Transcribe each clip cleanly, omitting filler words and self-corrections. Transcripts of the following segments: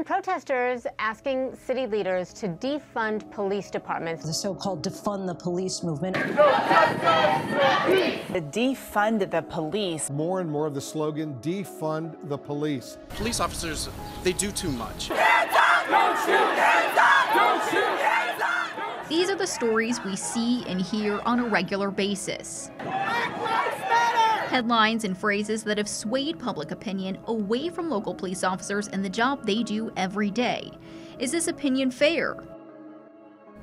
protesters asking city leaders to defund police departments. The so-called defund the police movement. The defund the police. More and more of the slogan, defund the police. Police officers, they do too much. Hands up! Don't shoot! Hands up! Don't shoot! Hands up! These are the stories we see and hear on a regular basis. Headlines and phrases that have swayed public opinion away from local police officers and the job they do every day. Is this opinion fair?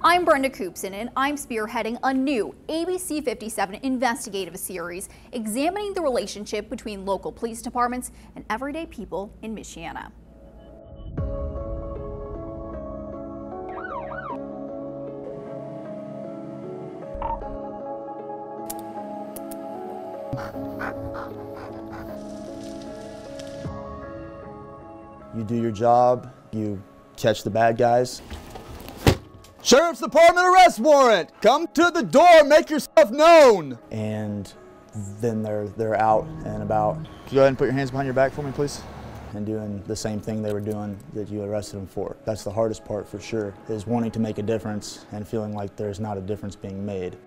I'm Brenda Coopson, and I'm spearheading a new ABC 57 investigative series examining the relationship between local police departments and everyday people in Michiana. You do your job, you catch the bad guys. Sheriff's Department arrest warrant! Come to the door, make yourself known! And then they're out and about. Could you go ahead and put your hands behind your back for me, please? And doing the same thing they were doing that you arrested them for. That's the hardest part for sure, is wanting to make a difference and feeling like there's not a difference being made.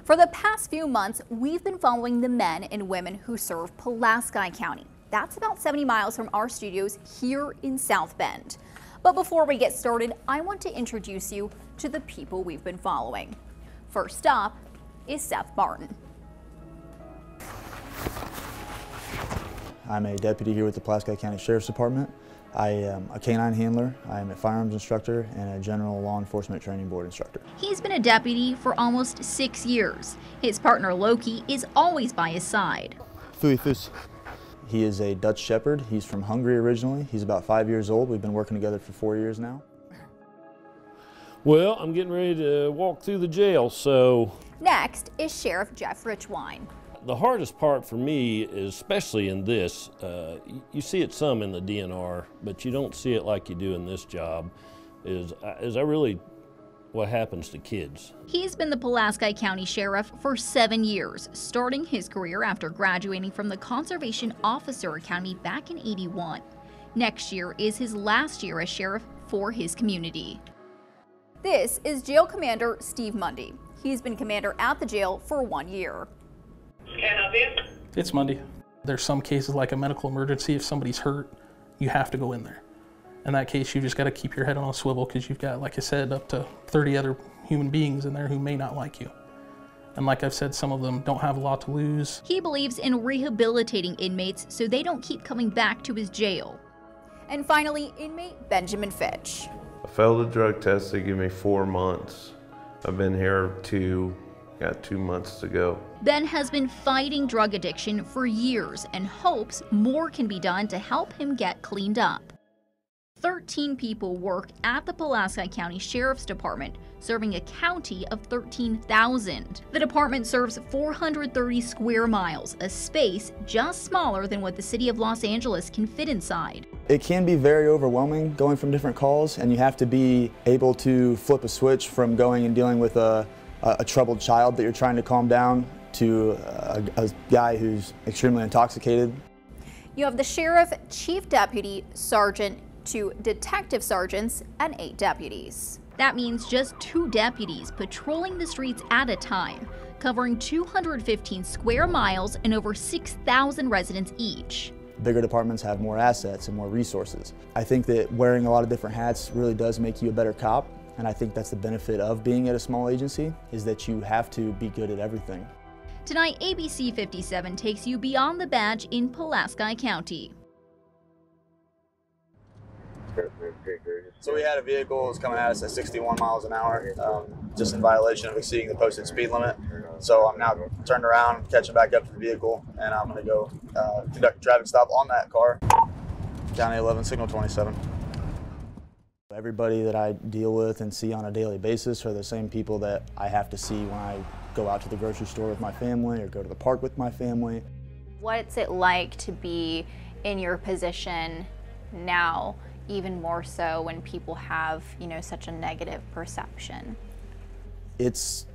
For the past few months, we've been following the men and women who serve Pulaski County. That's about 70 miles from our studios here in South Bend. But before we get started, I want to introduce you to the people we've been following. First up is Seth Barton. I'm a deputy here with the Pulaski County Sheriff's Department. I am a canine handler, I am a firearms instructor, and a general law enforcement training board instructor. He's been a deputy for almost 6 years. His partner Loki is always by his side. Fui fus. He is a Dutch Shepherd. He's from Hungary originally. He's about 5 years old. We've been working together for 4 years now. Well, I'm getting ready to walk through the jail, so... Next is Sheriff Jeff Richwine. The hardest part for me, is, especially in this, you see it some in the DNR, but you don't see it like you do in this job, is what happens to kids. He's been the Pulaski County Sheriff for 7 years, starting his career after graduating from the Conservation Officer Academy back in '81. Next year is his last year as sheriff for his community. This is Jail Commander Steven Mundy. He's been commander at the jail for 1 year. It's Mundy. There's some cases like a medical emergency. If somebody's hurt, you have to go in there. In that case, you just got to keep your head on a swivel because you've got, like I said, up to 30 other human beings in there who may not like you. And like I've said, some of them don't have a lot to lose. He believes in rehabilitating inmates so they don't keep coming back to his jail. And finally, inmate Benjamin Fitch. I failed a drug test. They gave me 4 months. I've been here got 2 months to go. Ben has been fighting drug addiction for years and hopes more can be done to help him get cleaned up. 13 people work at the Pulaski County Sheriff's Department, serving a county of 13,000. The department serves 430 square miles, a space just smaller than what the city of Los Angeles can fit inside. It can be very overwhelming going from different calls, and you have to be able to flip a switch from going and dealing with a troubled child that you're trying to calm down to a guy who's extremely intoxicated. You have the sheriff, chief deputy, sergeant, 2 detective sergeants, and 8 deputies. That means just 2 deputies patrolling the streets at a time, covering 215 square miles and over 6,000 residents each. Bigger departments have more assets and more resources. I think that wearing a lot of different hats really does make you a better cop, and I think that's the benefit of being at a small agency, is that you have to be good at everything. Tonight, ABC 57 takes you beyond the badge in Pulaski County. So we had a vehicle that was coming at us at 61 miles an hour, just in violation of exceeding the posted speed limit. So I'm now turned around, catching back up to the vehicle, and I'm going to go conduct a traffic stop on that car. County 11, signal 27. Everybody that I deal with and see on a daily basis are the same people that I have to see when I go out to the grocery store with my family or go to the park with my family. What's it like to be in your position now, even more so when people have, such a negative perception? It's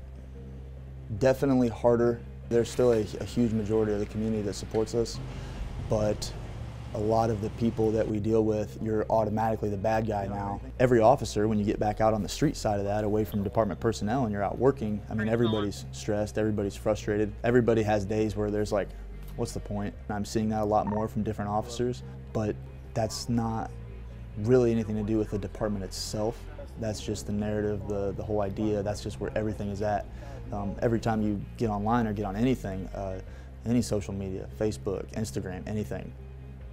definitely harder. There's still a huge majority of the community that supports us, but a lot of the people that we deal with, you're automatically the bad guy now. Every officer, when you get back out on the street side of that, away from department personnel and you're out working, I mean, everybody's stressed, everybody's frustrated. Everybody has days where there's like, what's the point? And I'm seeing that a lot more from different officers, but that's not really anything to do with the department itself. That's just the narrative, the whole idea. That's just where everything is at. Every time you get online or get on anything, any social media, Facebook, Instagram, anything,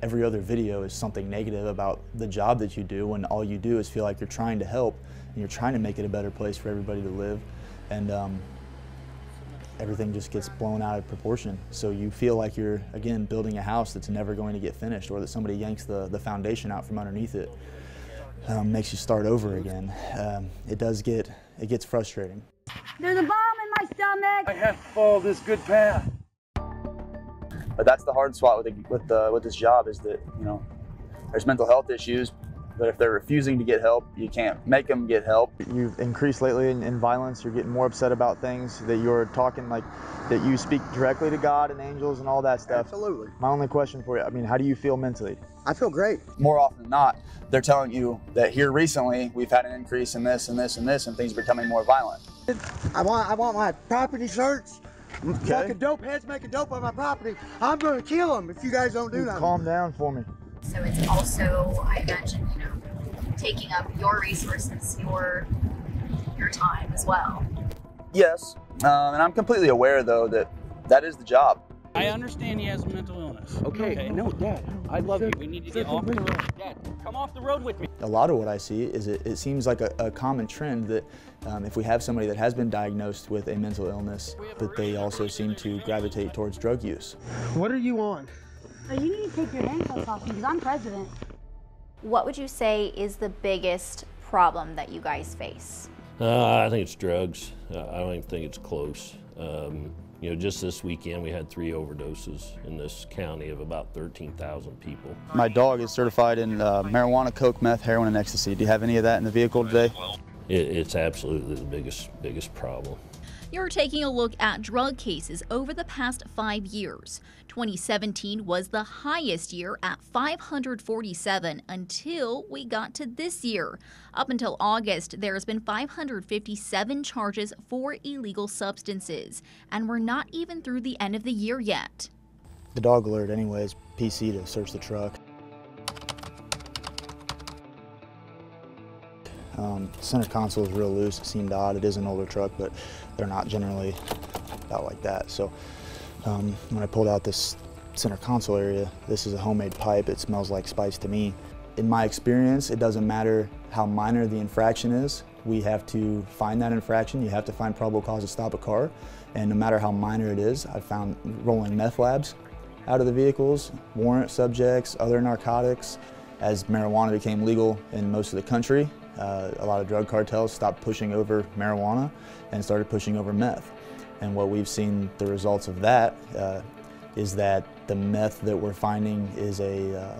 every other video is something negative about the job that you do, when all you do is feel like you're trying to help and you're trying to make it a better place for everybody to live. And everything just gets blown out of proportion. So you feel like you're, again, building a house that's never going to get finished, or that somebody yanks the foundation out from underneath it. Makes you start over again. It gets frustrating. There's a bomb in my stomach. I have to follow this good path. But that's the hard spot with this job, is that, you know, there's mental health issues, but if they're refusing to get help, you can't make them get help. You've increased lately in violence. You're getting more upset about things, that you're talking like that you speak directly to God and angels and all that stuff. Absolutely. My only question for you, I mean, how do you feel mentally? I feel great. More often than not, they're telling you that here recently we've had an increase in this and this and this, and things are becoming more violent. I want my property searched. Okay. Fucking dope heads making dope on my property. I'm going to kill them if you guys don't do nothing. Calm down for me. So it's also, I imagine, you know, taking up your resources, your time as well. Yes, and I'm completely aware though that is the job. I understand he has a mental illness. Okay. No, Dad, I love you. We need to get off the road. Dad, come off the road with me. A lot of what I see is it seems like a common trend that if we have somebody that has been diagnosed with a mental illness, that they also seem to gravitate towards drug use. What are you on? You need to take your handcuffs off because I'm president. What would you say is the biggest problem that you guys face? I think it's drugs. I don't even think it's close. You know, just this weekend we had 3 overdoses in this county of about 13,000 people. My dog is certified in marijuana, coke, meth, heroin, and ecstasy. Do you have any of that in the vehicle today? It's absolutely the biggest problem. You're taking a look at drug cases over the past 5 years. 2017 was the highest year at 547 until we got to this year. Up until August, there's been 557 charges for illegal substances, and we're not even through the end of the year yet. The dog alert anyways, PC to search the truck. Center console is real loose. It seemed odd. It is an older truck, but they're not generally out like that. So when I pulled out this center console area, this is a homemade pipe. It smells like spice to me. In my experience, it doesn't matter how minor the infraction is. We have to find that infraction. You have to find probable cause to stop a car. And no matter how minor it is, I found rolling meth labs out of the vehicles, warrant subjects, other narcotics. As marijuana became legal in most of the country, a lot of drug cartels stopped pushing over marijuana and started pushing over meth. And what we've seen, the results of that, is that the meth that we're finding is a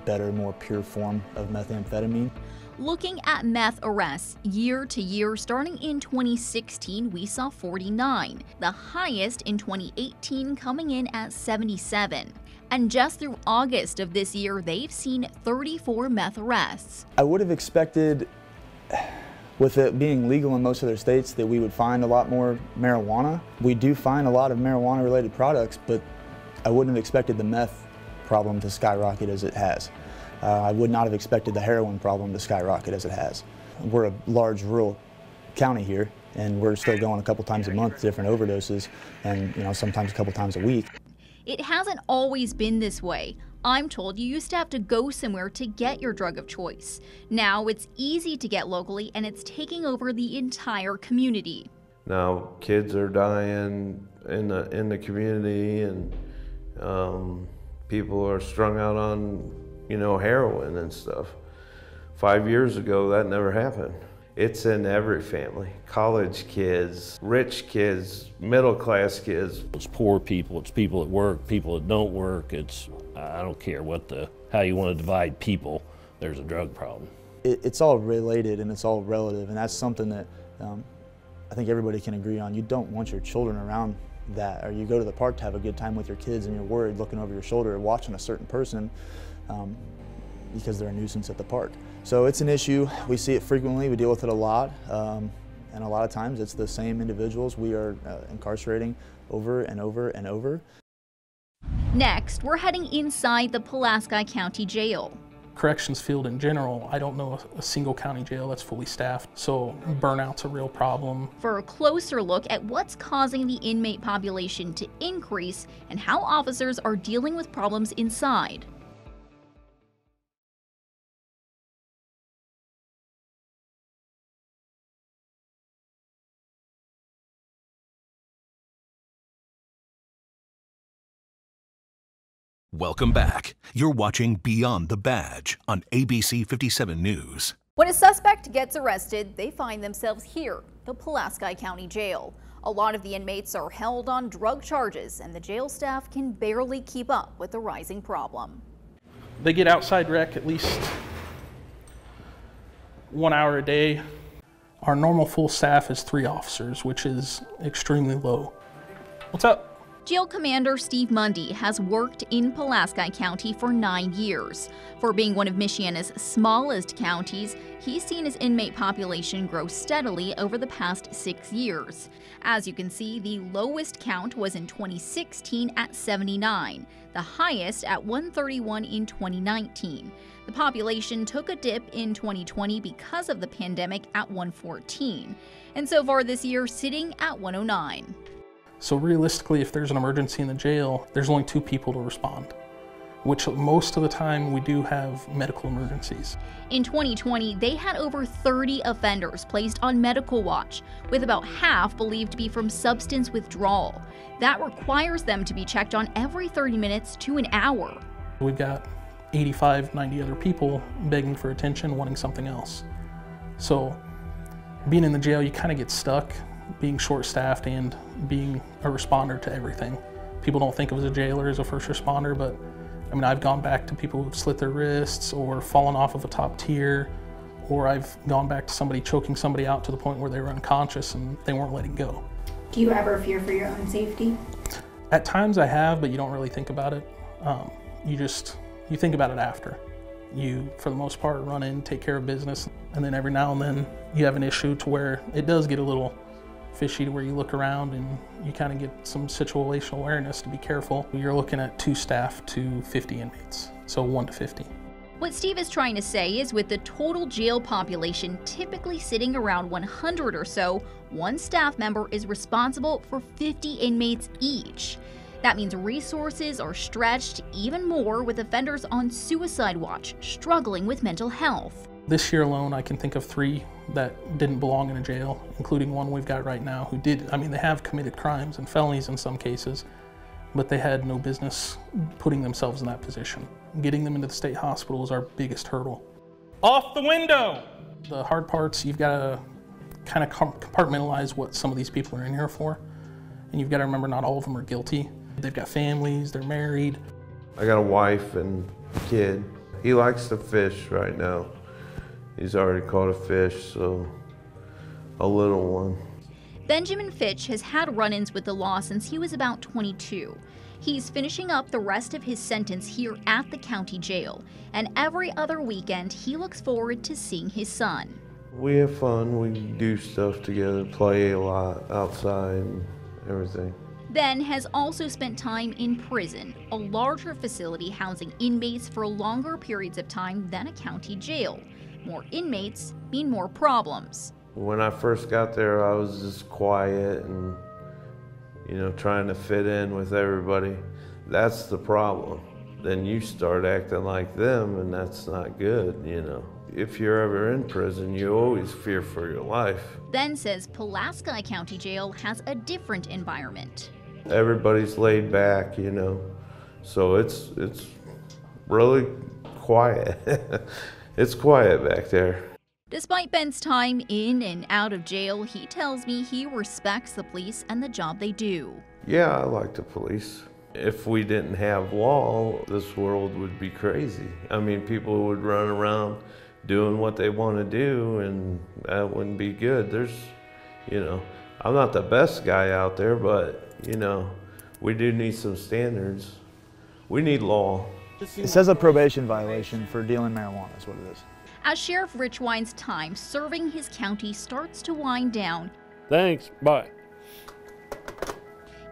better, more pure form of methamphetamine. Looking at meth arrests year to year, starting in 2016, we saw 49, the highest in 2018 coming in at 77. And just through August of this year, they've seen 34 meth arrests. I would have expected, with it being legal in most other states, that we would find a lot more marijuana. We do find a lot of marijuana-related products, but I wouldn't have expected the meth problem to skyrocket as it has. I would not have expected the heroin problem to skyrocket as it has. We're a large rural county here, and we're still going a couple times a month to different overdoses, and sometimes a couple times a week. It hasn't always been this way. I'm told you used to have to go somewhere to get your drug of choice. Now it's easy to get locally, and it's taking over the entire community. Now kids are dying in the community, and people are strung out on heroin and stuff. 5 years ago, that never happened. It's in every family. College kids, rich kids, middle class kids. It's poor people, it's people that work, people that don't work. I don't care how you want to divide people, there's a drug problem. It's all related and it's all relative, and that's something that I think everybody can agree on. You don't want your children around that, or you go to the park to have a good time with your kids and you're worried looking over your shoulder or watching a certain person because they're a nuisance at the park. So it's an issue. We see it frequently. We deal with it a lot. And a lot of times it's the same individuals we are incarcerating over and over and over. Next, we're heading inside the Pulaski County Jail. Corrections field in general, I don't know a single county jail that's fully staffed, so burnout's a real problem. For a closer look at what's causing the inmate population to increase and how officers are dealing with problems inside. Welcome back. You're watching Beyond the Badge on ABC 57 News. When a suspect gets arrested, they find themselves here, the Pulaski County Jail. A lot of the inmates are held on drug charges, and the jail staff can barely keep up with the rising problem. They get outside rec at least 1 hour a day. Our normal full staff is 3 officers, which is extremely low. What's up? Jail Commander Steven Mundy has worked in Pulaski County for 9 years. For being one of Michiana's smallest counties, he's seen his inmate population grow steadily over the past 6 years. As you can see, the lowest count was in 2016 at 79, the highest at 131 in 2019. The population took a dip in 2020 because of the pandemic at 114, and so far this year sitting at 109. So realistically, if there's an emergency in the jail, there's only 2 people to respond, which most of the time we do have medical emergencies. In 2020, they had over 30 offenders placed on medical watch, with about half believed to be from substance withdrawal. That requires them to be checked on every 30 minutes to an hour. We've got 85, 90 other people begging for attention, wanting something else. So being in the jail, you kind of get stuck, being short-staffed and being a responder to everything. People don't think of as a jailer as a first responder, but I mean, I've gone back to people who've slit their wrists or fallen off of a top tier, or I've gone back to somebody choking somebody out to the point where they were unconscious and they weren't letting go. Do you ever fear for your own safety? At times I have, but you don't really think about it. You think about it after. You, for the most part, run in, take care of business, and then every now and then you have an issue to where it does get a little fishy, to where you look around and you kind of get some situational awareness to be careful. You're looking at 2 staff to 50 inmates, so 1 to 50. What Steve is trying to say is, with the total jail population typically sitting around 100 or so, 1 staff member is responsible for 50 inmates each. That means resources are stretched even more, with offenders on suicide watch struggling with mental health. This year alone, I can think of 3 that didn't belong in a jail, including one we've got right now who did. I mean, they have committed crimes and felonies in some cases, but they had no business putting themselves in that position. Getting them into the state hospital is our biggest hurdle. Off the window! The hard parts, you've got to kind of compartmentalize what some of these people are in here for, and you've got to remember not all of them are guilty. They've got families, they're married. I got a wife and a kid. He likes to fish right now. He's already caught a fish, so a little one. Benjamin Fitch has had run-ins with the law since he was about 22. He's finishing up the rest of his sentence here at the county jail, and every other weekend he looks forward to seeing his son. We have fun, we do stuff together, play a lot outside and everything. Ben has also spent time in prison, a larger facility housing inmates for longer periods of time than a county jail. More inmates mean more problems. When I first got there, I was just quiet and, trying to fit in with everybody. That's the problem. Then you start acting like them, and that's not good, If you're ever in prison, you always fear for your life. Ben says Pulaski County Jail has a different environment. Everybody's laid back, so it's really quiet. It's quiet back there. Despite Ben's time in and out of jail, he tells me he respects the police and the job they do. Yeah, I like the police. If we didn't have law, this world would be crazy. I mean, people would run around doing what they want to do, and that wouldn't be good. I'm not the best guy out there, but, we do need some standards. We need law. It says a probation violation for dealing marijuana is what it is. As Sheriff Richwine's time serving his county starts to wind down, Thanks, bye.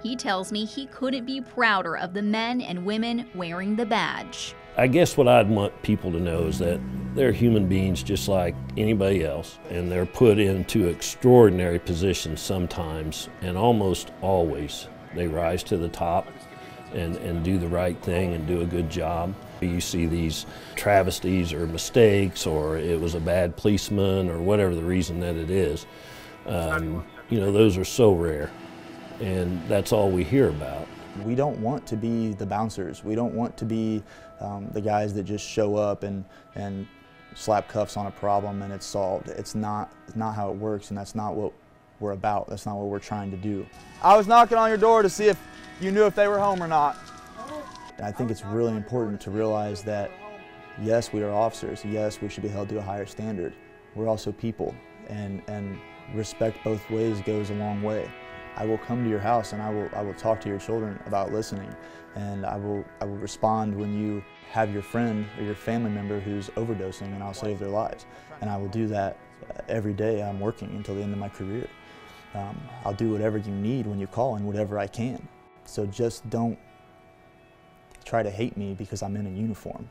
he tells me he couldn't be prouder of the men and women wearing the badge. I guess what I'd want people to know is that they're human beings just like anybody else, and they're put into extraordinary positions sometimes, and almost always they rise to the top and do the right thing and do a good job. You see these travesties or mistakes, or it was a bad policeman, or whatever the reason that it is. You know, those are so rare, and that's all we hear about. We don't want to be the bouncers. We don't want to be the guys that just show up and slap cuffs on a problem and it's solved. It's not how it works, and that's not what we're about. That's not what we're trying to do. I was knocking on your door to see if you knew if they were home or not. I think it's really important to realize that, yes, we are officers. Yes, we should be held to a higher standard. We're also people, and respect both ways goes a long way. I will come to your house and I will talk to your children about listening, and I will respond when you have your friend or your family member who's overdosing, and I'll save their lives. And I will do that every day I'm working until the end of my career. I'll do whatever you need when you call and whatever I can. So just don't try to hate me because I'm in a uniform.